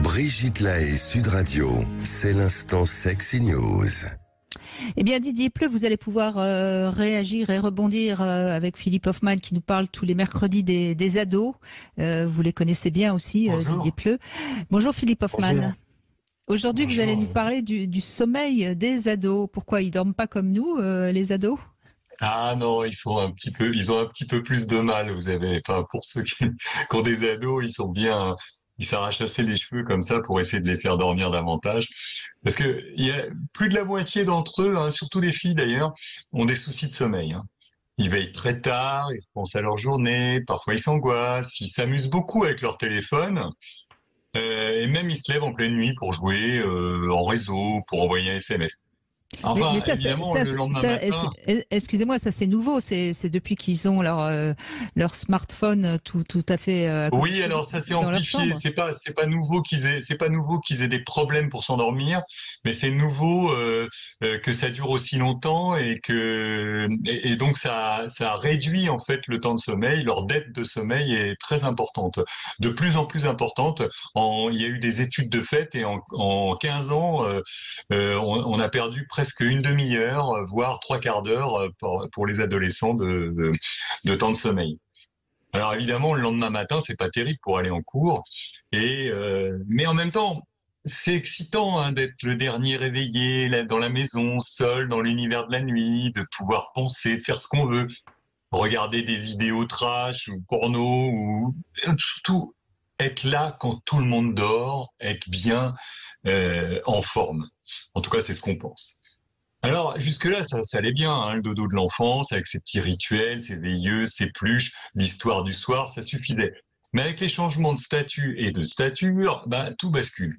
Brigitte Lahaie, Sud Radio, c'est l'instant Sexy News. Eh bien, Didier Pleu, vous allez pouvoir réagir et rebondir avec Philippe Hoffman qui nous parle tous les mercredis des ados. Vous les connaissez bien aussi, Didier Pleu. Bonjour Philippe Hoffman. Bonjour. Aujourd'hui, Bonjour. Vous allez nous parler du sommeil des ados. Pourquoi ils dorment pas comme nous, les ados? Ah non, ils ont un petit peu plus de mal. Vous avez, enfin, pour ceux qui ont des ados, ils s'arrachent assez les cheveux comme ça pour essayer de les faire dormir davantage. Parce que il y a plus de la moitié d'entre eux, hein, surtout les filles d'ailleurs, ont des soucis de sommeil. Hein. Ils veillent très tard, ils pensent à leur journée, parfois ils s'angoissent, ils s'amusent beaucoup avec leur téléphone, et même ils se lèvent en pleine nuit pour jouer en réseau, pour envoyer un SMS. Enfin, Mais ça, évidemment, le lendemain matin. excusez-moi, ça c'est nouveau. C'est depuis qu'ils ont leur smartphone tout à fait à côté Oui, alors ça s'est dans leur amplifié. chambre. C'est pas nouveau qu'ils aient des problèmes pour s'endormir, mais c'est nouveau que ça dure aussi longtemps et donc ça réduit en fait le temps de sommeil. Leur dette de sommeil est très importante, de plus en plus importante. Il y a eu des études de fait et en 15 ans, on a perdu presque une demi-heure, voire trois quarts d'heure pour les adolescents de temps de sommeil. Alors évidemment, le lendemain matin, c'est pas terrible pour aller en cours, mais en même temps, c'est excitant hein, d'être le dernier réveillé dans la maison, seul dans l'univers de la nuit, de pouvoir penser, faire ce qu'on veut, regarder des vidéos trash ou porno ou surtout être là quand tout le monde dort, être bien en forme. En tout cas, c'est ce qu'on pense. Alors, jusque-là, ça allait bien, hein, le dodo de l'enfance, avec ses petits rituels, ses veilleuses, ses pluches, l'histoire du soir, ça suffisait. Mais avec les changements de statut et de stature, bah, tout bascule.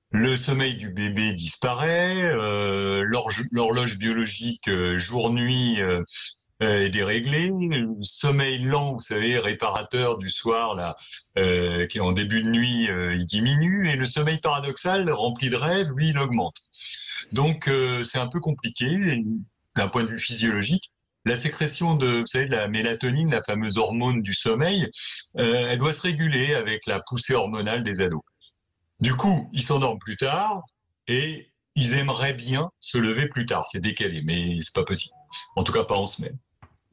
Le sommeil du bébé disparaît, l'horloge biologique jour-nuit est déréglée, le sommeil lent, vous savez, réparateur du soir, là, qui est en début de nuit, il diminue, et le sommeil paradoxal, rempli de rêves, lui, il augmente. Donc c'est un peu compliqué d'un point de vue physiologique. La sécrétion vous savez, de la mélatonine, la fameuse hormone du sommeil, elle doit se réguler avec la poussée hormonale des ados. Du coup, ils s'endorment plus tard et ils aimeraient bien se lever plus tard. C'est décalé, mais c'est pas possible. En tout cas, pas en semaine.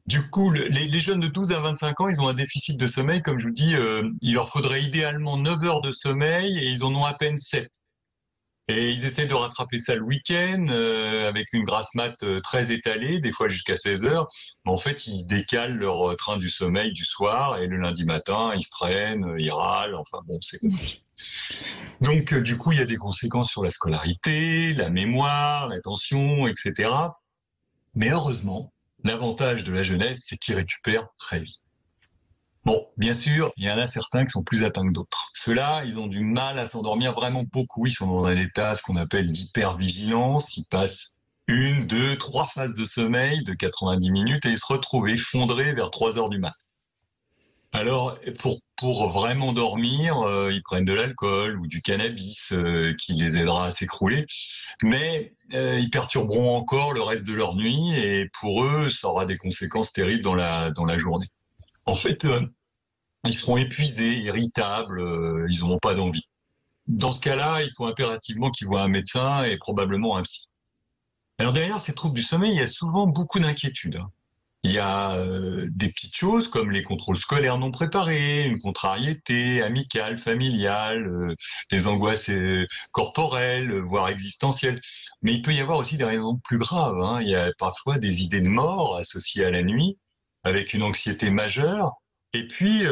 Du coup, les jeunes de 12 à 25 ans, ils ont un déficit de sommeil, comme je vous dis, il leur faudrait idéalement 9 heures de sommeil et ils en ont à peine 7. Et ils essaient de rattraper ça le week-end avec une grasse mat très étalée, des fois jusqu'à 16 heures. Mais en fait, ils décalent leur train du sommeil du soir et le lundi matin, ils se prennent, ils râlent. Enfin bon, c'est compliqué. Donc du coup, il y a des conséquences sur la scolarité, la mémoire, l'attention, etc. Mais heureusement, l'avantage de la jeunesse, c'est qu'ils récupèrent très vite. Bon, bien sûr, il y en a certains qui sont plus atteints que d'autres. Ceux-là, ils ont du mal à s'endormir vraiment beaucoup. Ils sont dans un état, ce qu'on appelle d'hypervigilance. Ils passent 1, 2, 3 phases de sommeil de 90 minutes et ils se retrouvent effondrés vers 3 heures du mat'. Alors, pour vraiment dormir, ils prennent de l'alcool ou du cannabis qui les aidera à s'écrouler. Mais ils perturberont encore le reste de leur nuit et pour eux, ça aura des conséquences terribles dans la journée. En fait, ils seront épuisés, irritables, ils n'auront pas d'envie. Dans ce cas-là, il faut impérativement qu'ils voient un médecin et probablement un psy. Alors derrière ces troubles du sommeil, il y a souvent beaucoup d'inquiétudes. Il y a des petites choses comme les contrôles scolaires non préparés, une contrariété amicale, familiale, des angoisses corporelles, voire existentielles. Mais il peut y avoir aussi des raisons plus graves. Hein. Il y a parfois des idées de mort associées à la nuit, avec une anxiété majeure, et puis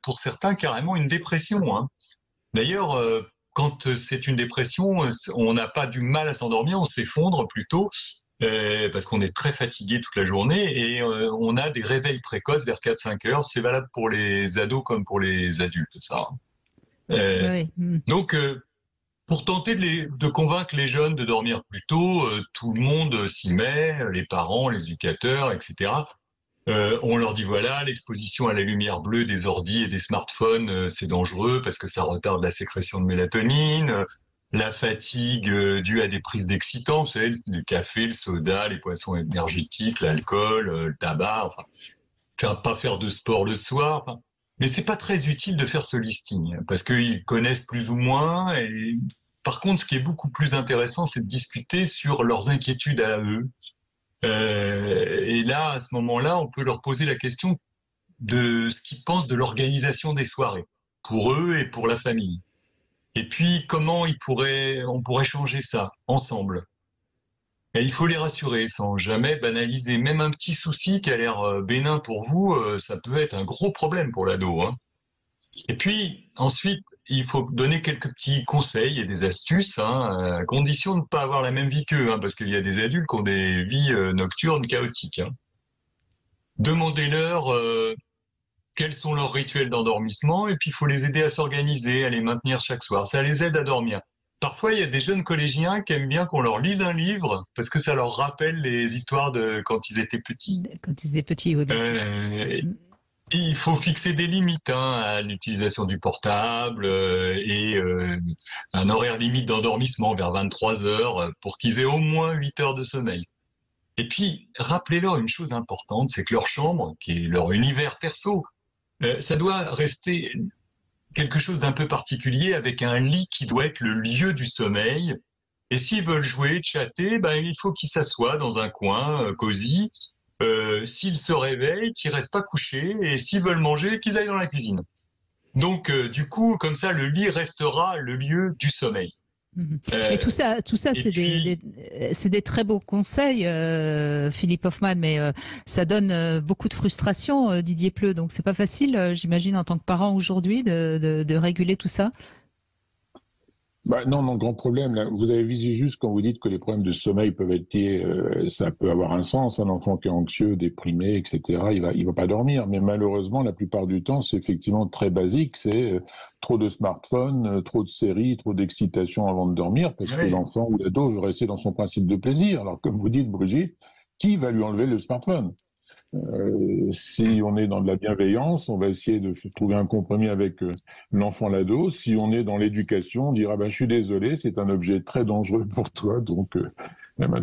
pour certains carrément une dépression. Hein. D'ailleurs, quand c'est une dépression, on n'a pas du mal à s'endormir, on s'effondre plutôt parce qu'on est très fatigué toute la journée et on a des réveils précoces vers 4-5 heures. C'est valable pour les ados comme pour les adultes, ça. Oui. Donc, pour tenter de convaincre les jeunes de dormir plus tôt, tout le monde s'y met, les parents, les éducateurs, etc. On leur dit voilà, l'exposition à la lumière bleue des ordis et des smartphones, c'est dangereux parce que ça retarde la sécrétion de mélatonine, la fatigue due à des prises d'excitants, vous savez, le café, le soda, les boissons énergétiques, l'alcool, le tabac, enfin, pas faire de sport le soir. Enfin, Mais c'est pas très utile de faire ce listing parce qu'ils connaissent plus ou moins. Et par contre, ce qui est beaucoup plus intéressant, c'est de discuter sur leurs inquiétudes à eux. Et là, à ce moment-là, on peut leur poser la question de ce qu'ils pensent de l'organisation des soirées pour eux et pour la famille. Et puis, comment on pourrait changer ça ensemble. Et il faut les rassurer sans jamais banaliser. Même un petit souci qui a l'air bénin pour vous, ça peut être un gros problème pour l'ado, hein. Et puis, ensuite, il faut donner quelques petits conseils et des astuces, hein, à condition de ne pas avoir la même vie qu'eux, hein, parce qu'il y a des adultes qui ont des vies nocturnes chaotiques, hein. Demandez-leur quels sont leurs rituels d'endormissement, et puis il faut les aider à s'organiser, à les maintenir chaque soir. Ça les aide à dormir. Parfois, il y a des jeunes collégiens qui aiment bien qu'on leur lise un livre, parce que ça leur rappelle les histoires de quand ils étaient petits. Quand ils étaient petits, oui, bien sûr. Il faut fixer des limites, hein, à l'utilisation du portable et un horaire limite d'endormissement vers 23 heures pour qu'ils aient au moins 8 heures de sommeil. Et puis, rappelez-leur une chose importante, c'est que leur chambre, qui est leur univers perso, ça doit rester quelque chose d'un peu particulier avec un lit qui doit être le lieu du sommeil. Et s'ils veulent jouer, chatter, ben, il faut qu'ils s'assoient dans un coin cosy. S'ils se réveillent, qu'ils restent pas couchés. Et s'ils veulent manger, qu'ils aillent dans la cuisine. Donc, du coup, comme ça, le lit restera le lieu du sommeil. Mais tout ça, c'est des très beaux conseils, Philippe Hoffmann, mais ça donne beaucoup de frustration, Didier Pleu. Donc c'est pas facile, j'imagine, en tant que parent aujourd'hui, de réguler tout ça. Non, grand problème. Là. Vous avez visé juste quand vous dites que les problèmes de sommeil peuvent être liés, ça peut avoir un sens. Un enfant qui est anxieux, déprimé, etc., il va pas dormir. Mais malheureusement, la plupart du temps, c'est effectivement très basique. C'est trop de smartphones, trop de séries, trop d'excitation avant de dormir, parce que l'enfant ou l'ado veut rester dans son principe de plaisir. Alors, comme vous dites, Brigitte, qui va lui enlever le smartphone ? Si on est dans de la bienveillance, on va essayer de trouver un compromis avec l'enfant, l'ado. Si on est dans l'éducation, on dira je suis désolé, c'est un objet très dangereux pour toi, donc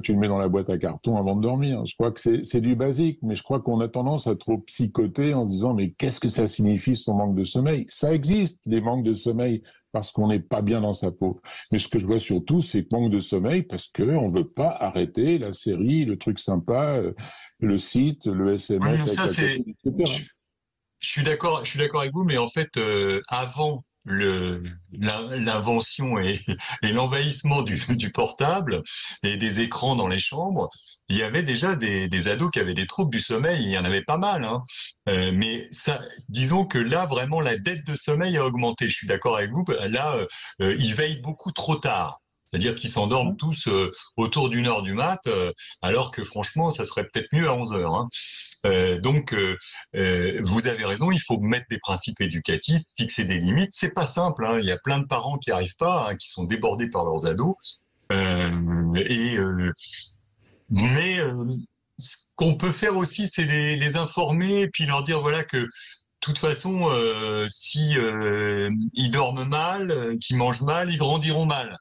tu le mets dans la boîte à carton avant de dormir. Je crois que c'est du basique, mais je crois qu'on a tendance à trop psychoter en se disant mais qu'est-ce que ça signifie son manque de sommeil ? Ça existe, des manques de sommeil, parce qu'on n'est pas bien dans sa peau. Mais ce que je vois surtout, c'est manque de sommeil parce qu'on ne veut pas arrêter la série, le truc sympa, le site, le SMS, oui, ça, etc. Je suis d'accord avec vous, mais en fait, avant l'invention et l'envahissement du portable et des écrans dans les chambres, il y avait déjà des ados qui avaient des troubles du sommeil. Il y en avait pas mal, hein. Mais ça, disons que là, vraiment, la dette de sommeil a augmenté. Je suis d'accord avec vous. Là, ils veillent beaucoup trop tard. C'est-à-dire qu'ils s'endorment tous autour d'une heure du mat, alors que franchement, ça serait peut-être mieux à 11 heures, hein. Donc, vous avez raison, il faut mettre des principes éducatifs, fixer des limites. C'est pas simple, hein. Il y a plein de parents qui arrivent pas, hein, qui sont débordés par leurs ados. Ce qu'on peut faire aussi, c'est les informer et puis leur dire voilà que de toute façon, si ils dorment mal, qu'ils mangent mal, ils grandiront mal.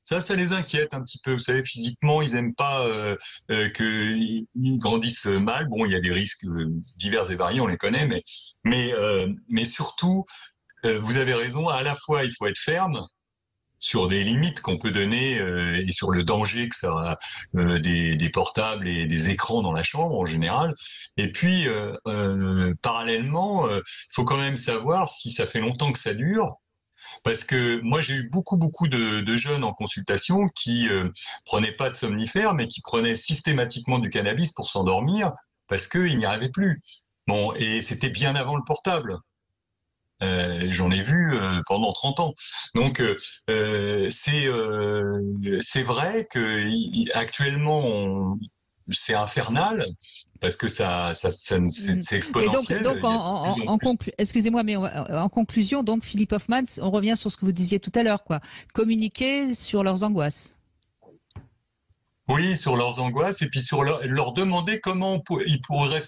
Ça les inquiète un petit peu. Vous savez, physiquement, ils aiment pas qu'ils grandissent mal. Bon, il y a des risques divers et variés, on les connaît, mais surtout, vous avez raison. À la fois, il faut être ferme sur des limites qu'on peut donner et sur le danger que ça a des portables et des écrans dans la chambre en général. Et puis, parallèlement, il faut quand même savoir si ça fait longtemps que ça dure. Parce que moi, j'ai eu beaucoup de jeunes en consultation qui prenaient pas de somnifères, mais qui prenaient systématiquement du cannabis pour s'endormir parce qu'ils n'y arrivaient plus. Bon, et c'était bien avant le portable. J'en ai vu pendant 30 ans. Donc, c'est vrai que actuellement, c'est infernal. Parce que c'est exponentiel. Donc excusez-moi, mais en conclusion, donc Philippe Hoffmann, on revient sur ce que vous disiez tout à l'heure, quoi. Communiquer sur leurs angoisses. Oui, sur leurs angoisses, et puis sur leur demander comment on pourrait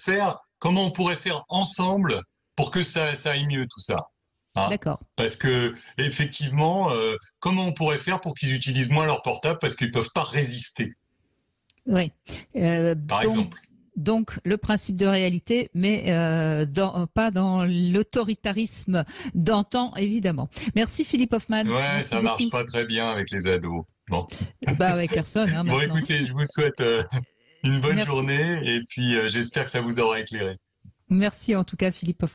faire ensemble pour que ça aille mieux, tout ça. Hein. D'accord. Parce que effectivement, comment on pourrait faire pour qu'ils utilisent moins leur portable parce qu'ils peuvent pas résister. Oui. Par exemple. donc le principe de réalité, mais pas dans l'autoritarisme d'antan, évidemment. Merci Philippe Hoffman. Ouais, Merci ça beaucoup. marche pas très bien avec les ados. Bon. Bah avec personne. Hein, bon, maintenant. écoutez, je vous souhaite une bonne Merci. journée et puis j'espère que ça vous aura éclairé. Merci en tout cas Philippe Hoffman.